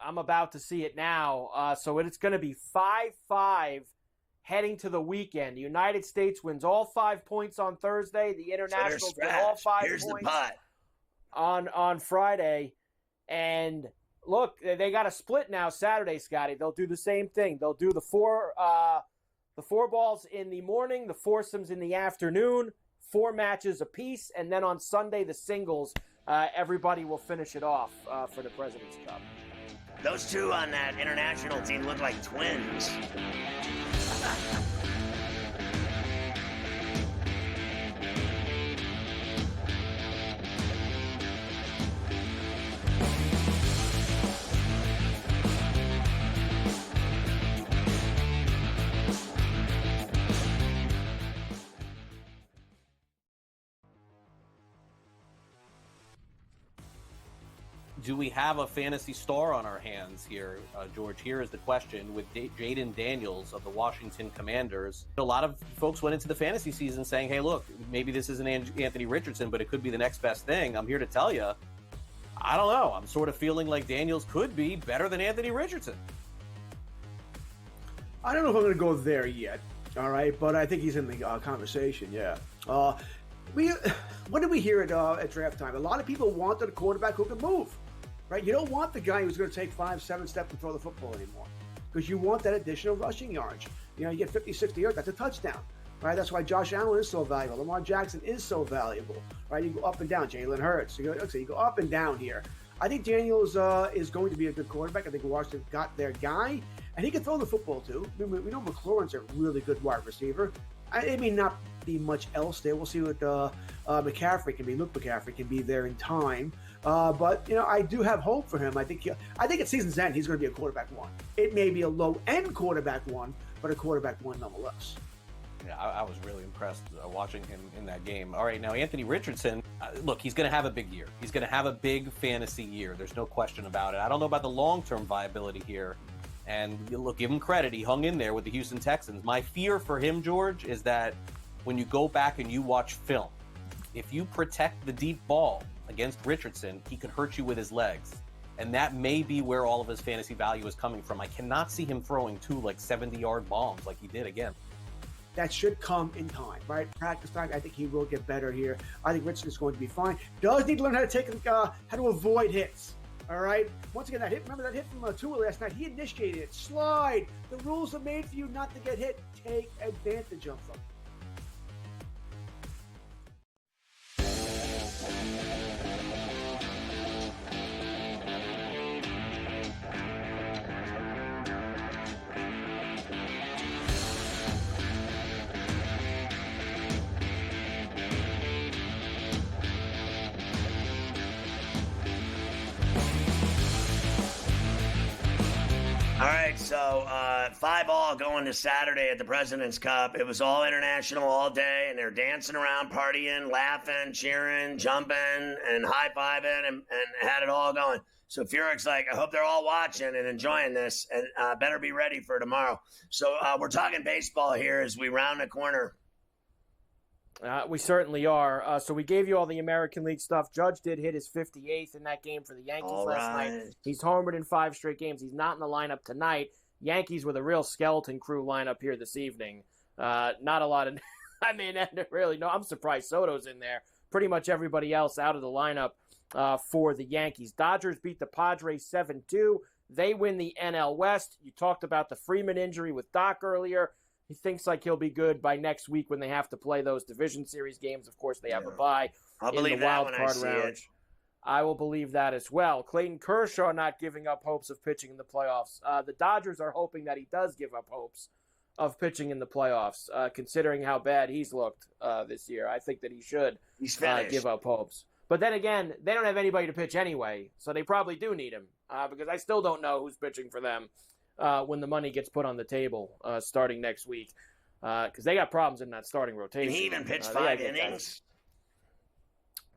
I'm about to see it now. So it's going to be 5-5 heading to the weekend. The United States wins all 5 points on Thursday. The Internationals win all 5 Here's points the putt. on Friday. And look, they got a split now Saturday, Scotty. They'll do the same thing. They'll do the four balls in the morning, the foursomes in the afternoon, 4 matches apiece, and then on Sunday the singles. Everybody will finish it off for the President's Cup. Those 2 on that international team look like twins. do we have a fantasy star on our hands here, George? Here is the question with Jaden Daniels of the Washington Commanders. A lot of folks went into the fantasy season saying, hey, look, maybe this isn't Anthony Richardson, but it could be the next best thing. I'm here to tell you, I don't know. I'm sort of feeling like Daniels could be better than Anthony Richardson. I don't know if I'm going to go there yet, all right, but I think he's in the conversation, yeah. What did we hear at draft time? A lot of people wanted a quarterback who could move, right? You don't want the guy who's going to take 5-7 steps and throw the football anymore because you want that additional rushing yards. You know, you get 50, 60 yards, that's a touchdown, right? That's why Josh Allen is so valuable. Lamar Jackson is so valuable, right? You go up and down. Jalen Hurts. You go up and down here. I think Daniels is going to be a good quarterback. I think Washington got their guy, and he can throw the football too. We know McLaurin's a really good wide receiver. It may not be much else there. We'll see what McCaffrey can be. Luke McCaffrey can be there in time. But, you know, I do have hope for him. I think at season's end, he's going to be a quarterback one. It may be a low-end quarterback one, but a quarterback one nonetheless. Yeah, I was really impressed watching him in that game. All right, now Anthony Richardson, look, he's going to have a big year. He's going to have a big fantasy year. There's no question about it. I don't know about the long-term viability here. And look, give him credit. He hung in there with the Houston Texans. My fear for him, George, is that when you go back and you watch film, if you protect the deep ball against Richardson, he could hurt you with his legs. And that may be where all of his fantasy value is coming from. I cannot see him throwing 2 70-yard bombs like he did again. That should come in time, right? Practice time. I think he will get better here. I think Richardson's going to be fine. Does need to learn how to avoid hits. All right. Once again, that hit. Remember that hit from Tua last night? He initiated it. Slide. The rules are made for you not to get hit. Take advantage of them. All right, so 5-all going to Saturday at the President's Cup. It was all international all day, and they're dancing around, partying, laughing, cheering, jumping, and high-fiving, and had it all going. So Furyk's like, I hope they're all watching and enjoying this, and better be ready for tomorrow. So we're talking baseball here as we round the corner. We certainly are. So we gave you all the American League stuff. Judge did hit his 58th in that game for the Yankees last night. He's homered in 5 straight games. He's not in the lineup tonight. Yankees with a real skeleton crew lineup here this evening. Not a lot of – I mean, really, no, I'm surprised Soto's in there. Pretty much everybody else out of the lineup for the Yankees. Dodgers beat the Padres 7-2. They win the NL West. You talked about the Freeman injury with Doc earlier. He thinks like he'll be good by next week when they have to play those division series games. Of course, they have a bye in the wild card round. I will believe that as well. Clayton Kershaw not giving up hopes of pitching in the playoffs. The Dodgers are hoping that he does give up hopes of pitching in the playoffs, considering how bad he's looked this year. I think that he should give up hopes. But then again, they don't have anybody to pitch anyway, so they probably do need him because I still don't know who's pitching for them. When the money gets put on the table starting next week. Because they got problems in that starting rotation. Can he even pitch 5 innings?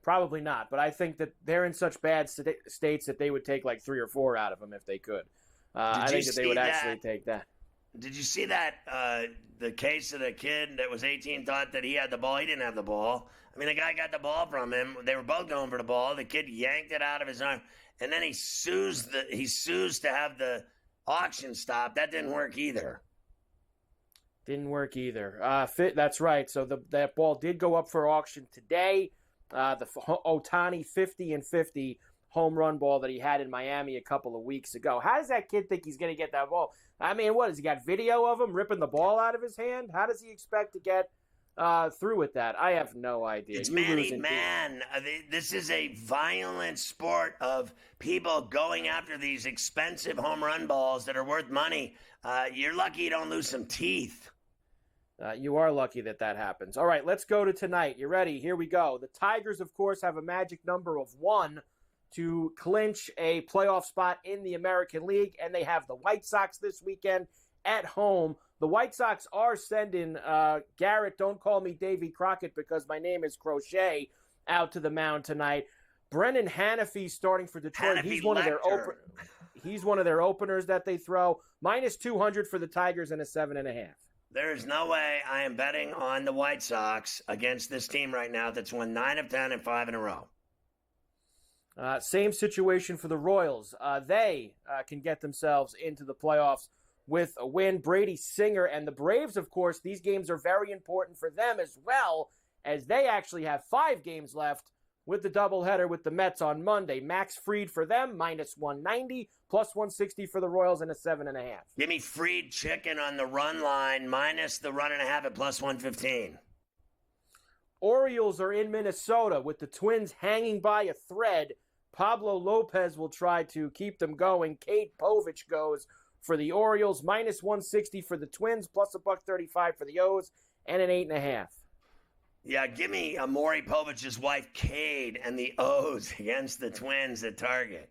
Probably not, but I think that they're in such bad states that they would take like 3 or 4 out of them if they could. I think that they would actually take that. Did you see that, the case of the kid that was 18 thought that he had the ball? He didn't have the ball. I mean, the guy got the ball from him. They were both going for the ball. The kid yanked it out of his arm, and then he sues to have the auction stop. That didn't work either. That's right. So that ball did go up for auction today. The Ohtani 50-50 home run ball that he had in Miami a couple of weeks ago. How does that kid think he's going to get that ball? I mean, what, has he got video of him ripping the ball out of his hand? How does he expect to get through with that? I have no idea. It's man. This is a violent sport of people going after these expensive home run balls that are worth money. You're lucky you don't lose some teeth. You are lucky that happens. All right, let's go to tonight. You ready? Here we go. The Tigers, of course, have a magic number of 1 to clinch a playoff spot in the American League, and they have the White Sox this weekend at home. The White Sox are sending Garrett, don't call me Davy Crockett because my name is Crochet, out to the mound tonight. Brennan Hanafy starting for Detroit. Hanafy He's one of their openers that they throw. Minus 200 for the Tigers and a 7.5. There's no way I am betting on the White Sox against this team right now that's won 9 of 10 and 5 in a row. Same situation for the Royals. They can get themselves into the playoffs with a win. Brady Singer and the Braves, of course, these games are very important for them as well, as they actually have 5 games left with the doubleheader with the Mets on Monday. Max Fried for them, minus 190, plus 160 for the Royals, and a 7.5. Give me Fried chicken on the run line, minus the 1.5 at plus 115. Orioles are in Minnesota with the Twins hanging by a thread. Pablo Lopez will try to keep them going. Kate Povich goes for the Orioles, minus 160 for the Twins, plus $1.35 for the O's, and an 8.5. Yeah, give me Maury Povich's wife, Cade, and the O's against the Twins at Target.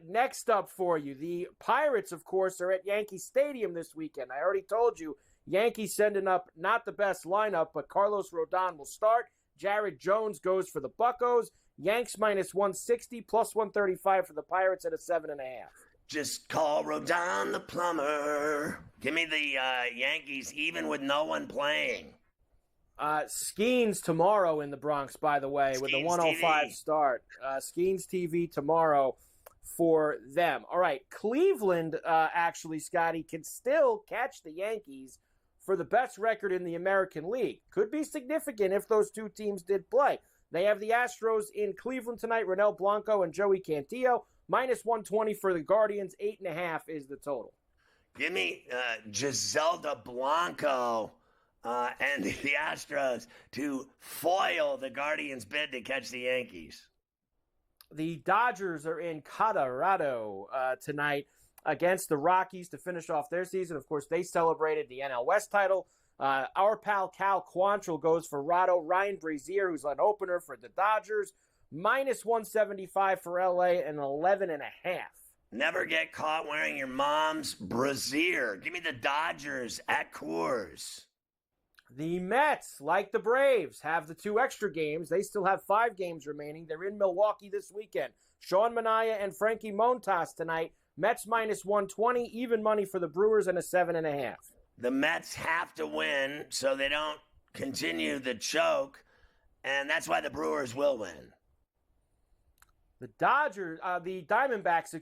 Next up for you, the Pirates, of course, are at Yankee Stadium this weekend. I already told you, Yankees sending up not the best lineup, but Carlos Rodon will start. Jared Jones goes for the Buccos. Yanks minus 160, plus 135 for the Pirates at a 7.5. Just call Rodon the plumber. Give me the Yankees even with no one playing. Skeens tomorrow in the Bronx, by the way, with a 105 TV start. Skeens TV tomorrow for them. All right, Cleveland, actually, Scotty, can still catch the Yankees for the best record in the American League. Could be significant if those two teams did play. They have the Astros in Cleveland tonight, Ronel Blanco and Joey Cantillo. Minus 120 for the Guardians, 8.5 is the total. Give me Giselda Blanco and the Astros to foil the Guardians' bid to catch the Yankees. The Dodgers are in Colorado tonight against the Rockies to finish off their season. Of course, they celebrated the NL West title. Our pal Cal Quantrill goes for Rado. Ryan Brazier, who's an opener for the Dodgers, minus 175 for LA and 11.5. Never get caught wearing your mom's brassiere. Give me the Dodgers at Coors. The Mets, like the Braves, have the 2 extra games. They still have 5 games remaining. They're in Milwaukee this weekend. Sean Manaea and Frankie Montas tonight. Mets minus 120, even money for the Brewers, and a 7.5. The Mets have to win so they don't continue the choke, and that's why the Brewers will win. The Diamondbacks,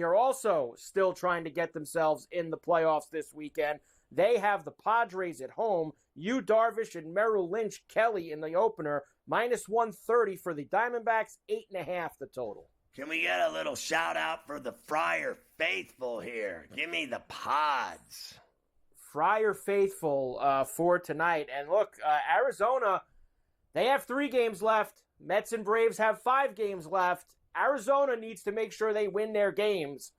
are also still trying to get themselves in the playoffs this weekend. They have the Padres at home. Yu Darvish and Merrill Lynch Kelly in the opener. Minus 130 for the Diamondbacks, 8.5 the total. Can we get a little shout out for the Friar Faithful here? Give me the Pods. Friar Faithful for tonight. And look, Arizona, they have 3 games left. Mets and Braves have 5 games left. Arizona needs to make sure they win their games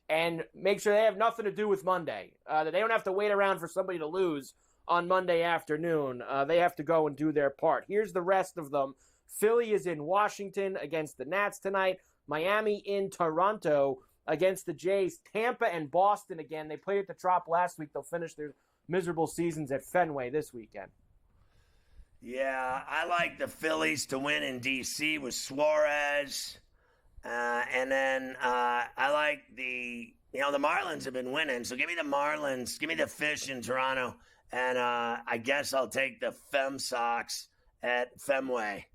and make sure they have nothing to do with Monday. That they don't have to wait around for somebody to lose on Monday afternoon. They have to go and do their part. Here's the rest of them. Philly is in Washington against the Nats tonight. Miami in Toronto against the Jays. Tampa and Boston again. They played at the Trop last week. They'll finish their miserable seasons at Fenway this weekend. Yeah, I like the Phillies to win in D.C. with Suarez. And then I like the Marlins have been winning. So give me the Marlins. Give me the Fish in Toronto. And I guess I'll take the Fem Sox at Fenway.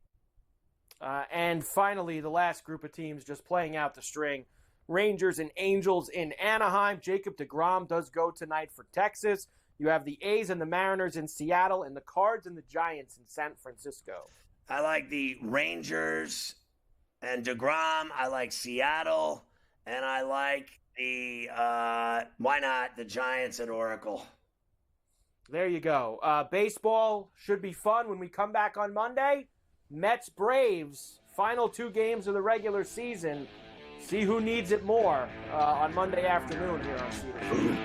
And finally, the last group of teams just playing out the string. Rangers and Angels in Anaheim. Jacob deGrom does go tonight for Texas. You have the A's and the Mariners in Seattle, and the Cards and the Giants in San Francisco. I like the Rangers and deGrom. I like Seattle, and I like the why not the Giants at Oracle. There you go. Baseball should be fun when we come back on Monday. Mets Braves, final 2 games of the regular season. See who needs it more on Monday afternoon here on Cedar.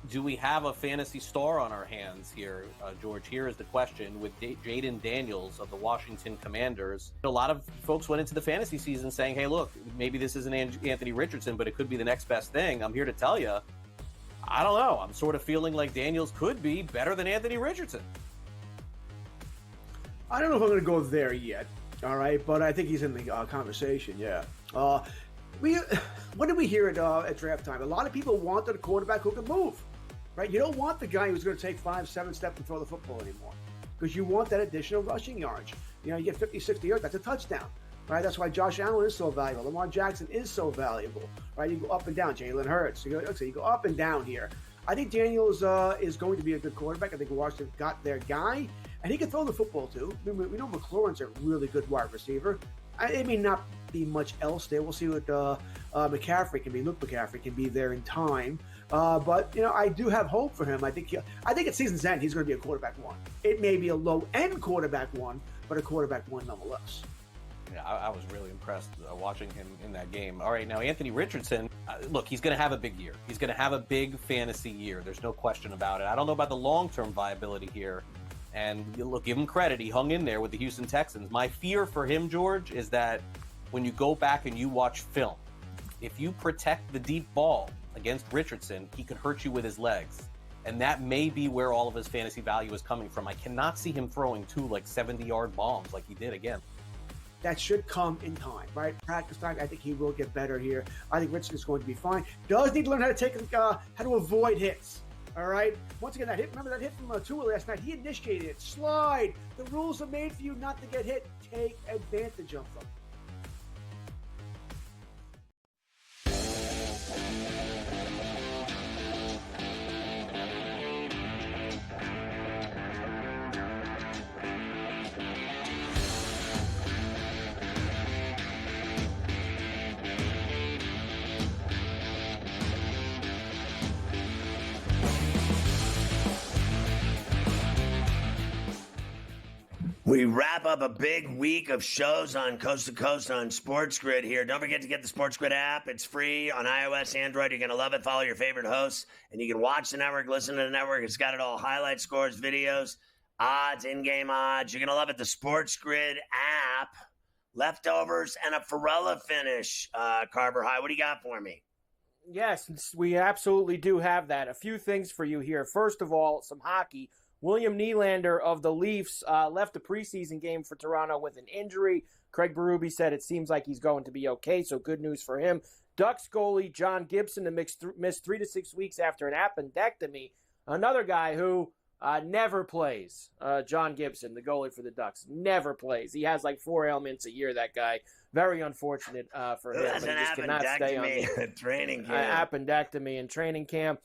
do we have a fantasy star on our hands here, George? Here is the question with Jaden Daniels of the Washington Commanders. A lot of folks went into the fantasy season saying, hey, look, maybe this isn't Anthony Richardson, but it could be the next best thing. I'm here to tell you, I don't know. I'm sort of feeling like Daniels could be better than Anthony Richardson. I don't know if I'm going to go there yet, all right, but I think he's in the conversation, yeah. What did we hear at draft time? A lot of people wanted a quarterback who could move, right? You don't want the guy who's going to take 5-7 steps and throw the football anymore because you want that additional rushing yards. You know, you get 50, 60 yards, that's a touchdown, right? That's why Josh Allen is so valuable. Lamar Jackson is so valuable, right? You go up and down. Jalen Hurts. You go up and down here. I think Daniels is going to be a good quarterback. I think Washington got their guy, and he can throw the football too. I mean, we know McLaurin's a really good wide receiver. It may not be much else there. We'll see what McCaffrey can be. Luke McCaffrey can be there in time. But, you know, I do have hope for him. I think at season's end, he's going to be a quarterback one. It may be a low-end quarterback one, but a quarterback one nonetheless. Yeah, I was really impressed watching him in that game. All right, now Anthony Richardson, look, he's going to have a big year. He's going to have a big fantasy year. There's no question about it. I don't know about the long-term viability here. And look, give him credit. He hung in there with the Houston Texans. My fear for him, George, is that when you go back and you watch film, if you protect the deep ball against Richardson, he could hurt you with his legs. And that may be where all of his fantasy value is coming from. I cannot see him throwing 2 70-yard bombs like he did again. That should come in time, right? Practice time. I think he will get better here. I think Richardson's going to be fine. Does need to learn how to avoid hits. All right. Once again, remember that hit from Tua last night? He initiated it. Slide. The rules are made for you not to get hit. Take advantage of them. We wrap up a big week of shows on Coast to Coast on SportsGrid here. Don't forget to get the SportsGrid app. It's free on iOS, Android. You're going to love it. Follow your favorite hosts, and you can watch the network, listen to the network. It's got it all. Highlight scores, videos, odds, in-game odds. You're going to love it. The SportsGrid app, leftovers, and a Ferrall finish. Carver High, what do you got for me? Yes, we absolutely do have that. A few things for you here. First of all, some hockey. William Nylander of the Leafs left the preseason game for Toronto with an injury. Craig Berube said it seems like he's going to be okay, so good news for him. Ducks goalie John Gibson missed 3 to 6 weeks after an appendectomy. Another guy who never plays, John Gibson, the goalie for the Ducks, never plays. He has like 4 ailments a year, that guy. Very unfortunate for him. That's an appendectomy training camp. Appendectomy in training camp.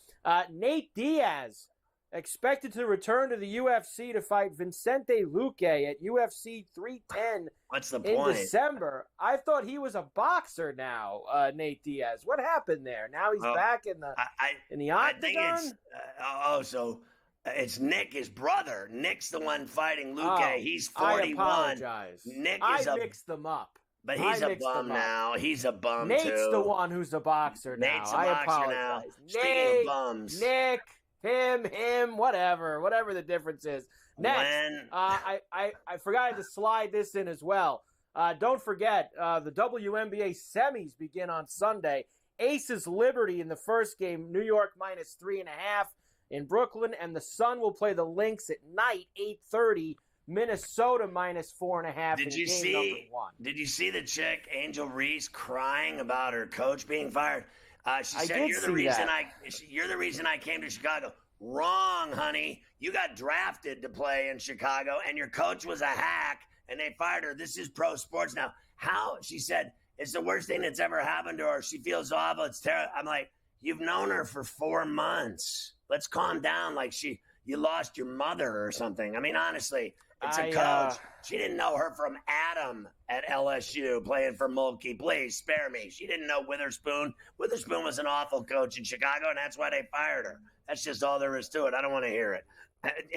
Nate Diaz expected to return to the UFC to fight Vicente Luque at UFC 310. What's the point? In December. I thought he was a boxer now, Nate Diaz. What happened there? Now he's back in the octagon? It's Nick, his brother. Nick's the one fighting Luque. He's 41. I apologize. I mixed them up. But he's a bum now. He's a bum, Nate's too. the one who's a boxer now. Nate's a boxer now. Speaking of bums. Nick. Him, whatever the difference is. Next, I forgot to slide this in as well. Don't forget, the WNBA semis begin on Sunday. Aces Liberty in the first game, New York -3.5 in Brooklyn, and the Sun will play the Lynx at night, 8:30. Minnesota -4.5 in game number 1. Did you see the chick, Angel Reese, crying about her coach being fired? She said, you're the reason I came to Chicago. Wrong, honey. You got drafted to play in Chicago, and your coach was a hack, and they fired her. This is pro sports now. How? She said, it's the worst thing that's ever happened to her. She feels awful. It's terrible. I'm like, you've known her for 4 months. Let's calm down like you lost your mother or something. I mean, honestly, it's a coach. She didn't know her from Adam at LSU playing for Mulkey. Please spare me. She didn't know Witherspoon. Witherspoon was an awful coach in Chicago, and that's why they fired her. That's just all there is to it. I don't want to hear it.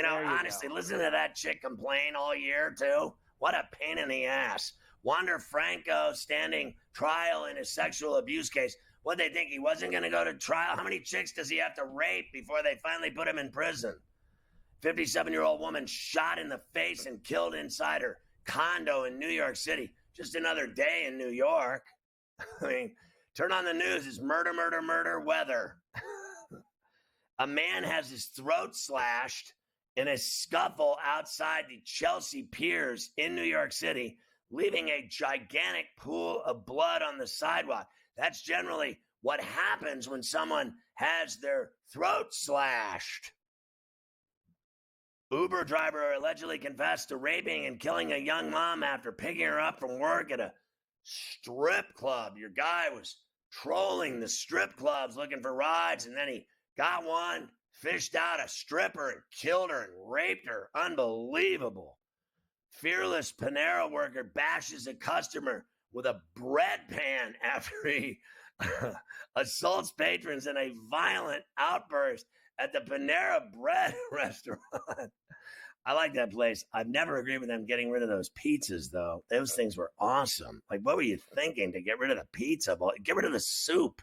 Honestly, listen to that chick complain all year, too. What a pain in the ass. Wander Franco standing trial in his sexual abuse case. What, they think he wasn't going to go to trial? How many chicks does he have to rape before they finally put him in prison? 57-year-old woman shot in the face and killed inside her condo in New York City. Just another day in New York. I mean, turn on the news. It's murder, murder, murder, weather. A man has his throat slashed in a scuffle outside the Chelsea Piers in New York City, leaving a gigantic pool of blood on the sidewalk. That's generally what happens when someone has their throat slashed. Uber driver allegedly confessed to raping and killing a young mom after picking her up from work at a strip club. Your guy was trolling the strip clubs looking for rides, and then he got one, fished out a stripper, and killed her and raped her. Unbelievable. Fearless Panera worker bashes a customer with a bread pan after he assaults patrons in a violent outburst at the Panera Bread restaurant. I like that place. I've never agreed with them getting rid of those pizzas, though. Those things were awesome. Like, what were you thinking to get rid of the pizza? Get rid of the soup.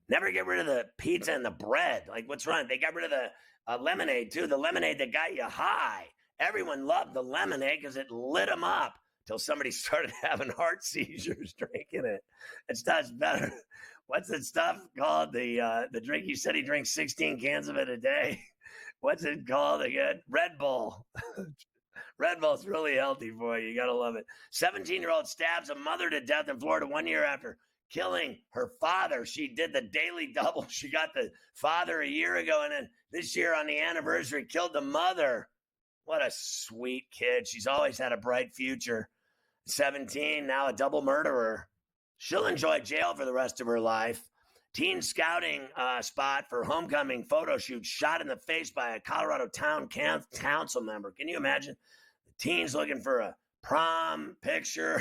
Never get rid of the pizza and the bread. Like, what's wrong? They got rid of the lemonade, too. The lemonade that got you high. Everyone loved the lemonade because it lit them up until somebody started having heart seizures drinking it. It stuff's better. What's the stuff called? The drink you said he drinks 16 cans of it a day. What's it called again? Red Bull. Red Bull's really healthy for you. You got to love it. 17-year-old stabs a mother to death in Florida 1 year after killing her father. She did the daily double. She got the father a year ago, and then this year on the anniversary killed the mother. What a sweet kid. She's always had a bright future. 17, now a double murderer. She'll enjoy jail for the rest of her life. Teen scouting spot for homecoming photo shoot shot in the face by a Colorado town council member. Can you imagine? The teen's looking for a prom picture.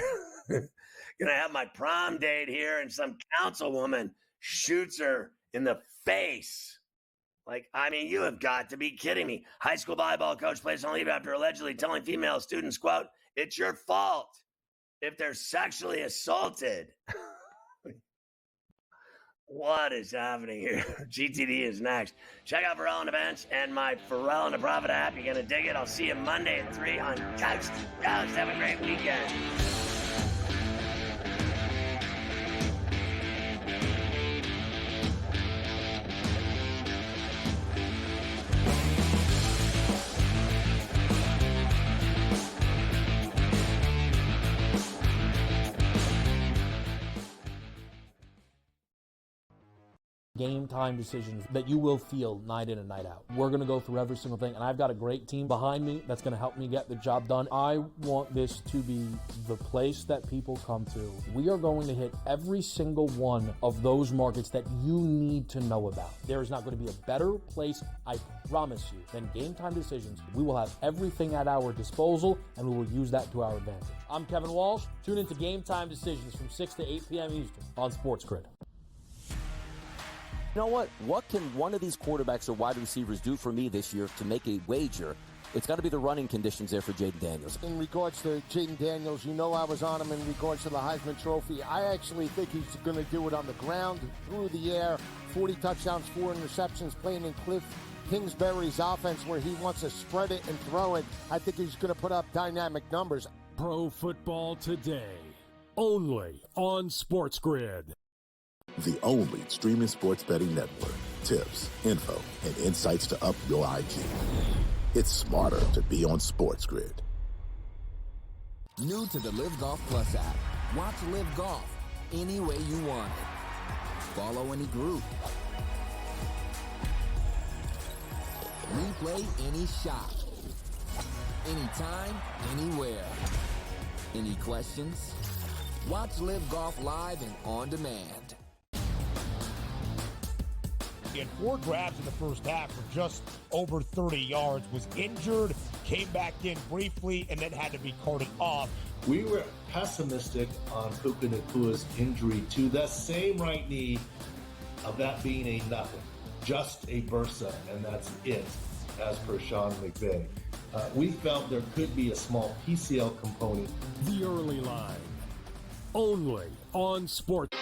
Gonna have my prom date here, and some councilwoman shoots her in the face. Like, I mean, you have got to be kidding me. High school volleyball coach placed on leave after allegedly telling female students, quote, "It's your fault if they're sexually assaulted." What is happening here? GTD is next. Check out Ferrall on the Bench and my Ferrall on the Profit app. You're going to dig it. I'll see you Monday at 3 on Couch to Couch. Have a great weekend. Game time decisions that you will feel night in and night out. We're going to go through every single thing, and I've got a great team behind me that's going to help me get the job done. I want this to be the place that people come to. We are going to hit every single one of those markets that you need to know about. There is not going to be a better place, I promise you, than Game Time Decisions. We will have everything at our disposal, and we will use that to our advantage. I'm Kevin Walsh. Tune into Game Time Decisions from 6 to 8 p.m. Eastern on SportsGrid. You know what? What can one of these quarterbacks or wide receivers do for me this year to make a wager? It's got to be the running conditions there for Jaden Daniels. In regards to Jaden Daniels, you know I was on him in regards to the Heisman Trophy. I actually think he's going to do it on the ground, through the air, 40 touchdowns, 4 interceptions, playing in Cliff Kingsbury's offense where he wants to spread it and throw it. I think he's going to put up dynamic numbers. Pro Football Today, only on SportsGrid. The only streaming sports betting network. Tips, info, and insights to up your IQ. It's smarter to be on SportsGrid. New to the Live Golf Plus app. Watch Live Golf any way you want it. Follow any group. Replay any shot. Anytime, anywhere. Any questions? Watch Live Golf live and on demand. He had 4 grabs in the first half for just over 30 yards, was injured, came back in briefly, and then had to be carted off. We were pessimistic on Puka Nakua's injury to the same right knee, of that being a nothing, just a bursa, and that's it, as per Sean McVay. We felt there could be a small PCL component. The Early Line, only on Sport.